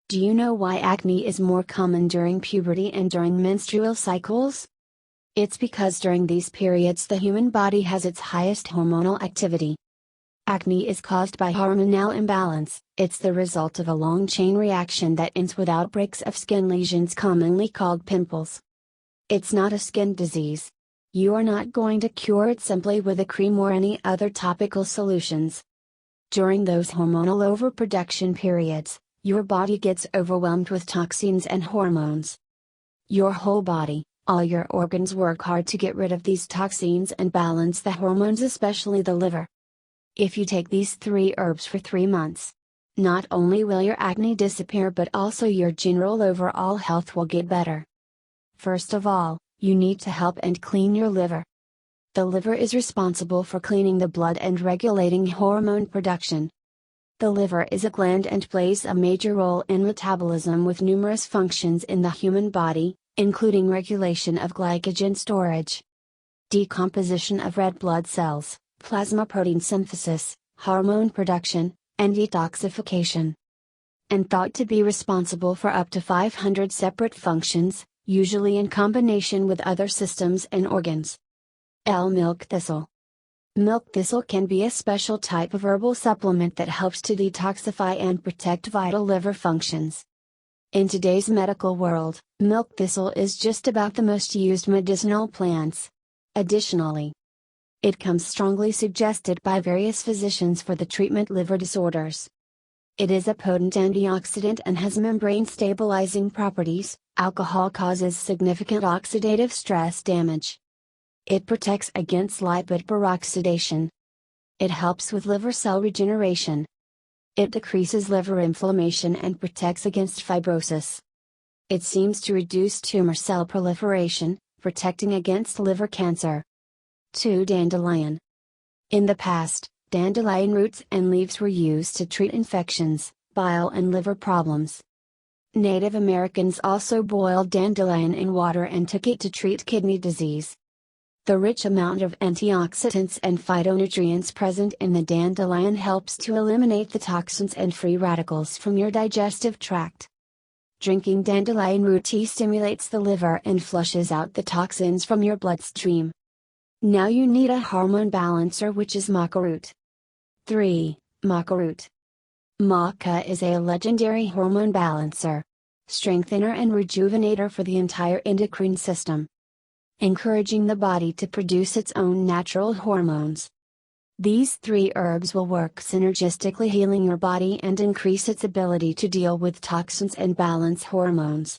Do you know why acne is more common during puberty and during menstrual cycles? It's because during these periods the human body has its highest hormonal activity. Acne is caused by hormonal imbalance. It's the result of a long chain reaction that ends with outbreaks of skin lesions commonly called pimples. It's not a skin disease. You are not going to cure it simply with a cream or any other topical solutions. During those hormonal overproduction periods, your body gets overwhelmed with toxins and hormones. Your whole body, all your organs work hard to get rid of these toxins and balance the hormones, especially the liver. If you take these 3 herbs for 3 months, not only will your acne disappear but also your general overall health will get better. First of all, you need to help and clean your liver. The liver is responsible for cleaning the blood and regulating hormone production. The liver is a gland and plays a major role in metabolism with numerous functions in the human body, including regulation of glycogen storage, decomposition of red blood cells, plasma protein synthesis, hormone production, and detoxification. And thought to be responsible for up to 500 separate functions, usually in combination with other systems and organs. Milk thistle. Milk thistle can be a special type of herbal supplement that helps to detoxify and protect vital liver functions. In today's medical world, milk thistle is just about the most used medicinal plants. Additionally, it comes strongly suggested by various physicians for the treatment liver disorders. It is a potent antioxidant and has membrane stabilizing properties. Alcohol causes significant oxidative stress damage. It protects against lipid peroxidation. It helps with liver cell regeneration. It decreases liver inflammation and protects against fibrosis. It seems to reduce tumor cell proliferation, protecting against liver cancer. 2. Dandelion. In the past, dandelion roots and leaves were used to treat infections, bile and liver problems. Native Americans also boiled dandelion in water and took it to treat kidney disease. The rich amount of antioxidants and phytonutrients present in the dandelion helps to eliminate the toxins and free radicals from your digestive tract. Drinking dandelion root tea stimulates the liver and flushes out the toxins from your bloodstream. Now you need a hormone balancer, which is maca root. 3. Maca root. Maca is a legendary hormone balancer, strengthener and rejuvenator for the entire endocrine system, encouraging the body to produce its own natural hormones. These 3 herbs will work synergistically, healing your body and increase its ability to deal with toxins and balance hormones.